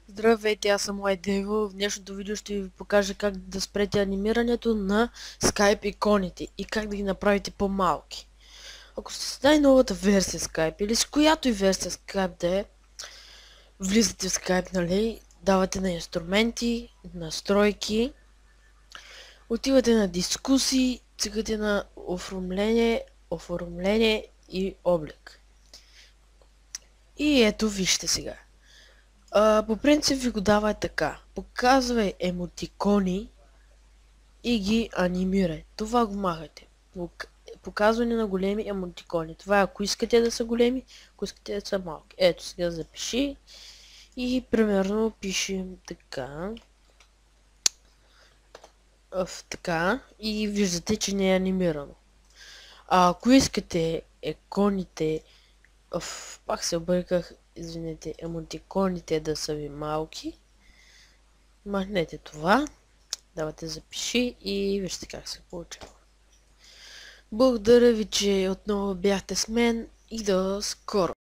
Здравейте, аз съм LightDevil. В днешното видео ще ви покажа как да спрете анимирането на Skype иконите и как да ги направите по-малки. Ако сте с най-новата версия Skype или с която и версия Skype да е, влизате в Skype, нали, давате на инструменти, настройки, отивате на дискусии, цъкате на оформление и облик. И ето вижте сега. По принцип ви го дава е така. Показвай емотикони и ги анимирай. Това го махайте. Показване на големи емотикони. Това е ако искате да са големи, ако искате да са малки. Ето сега запиши и примерно пишем така. Така и виждате, че не е анимирано. Ако искате иконите, пак се обърках, извинете, емотиконите да са ви малки, махнете това, давате запиши и вижте как се получава. Благодаря ви, че отново бяхте с мен и до скоро!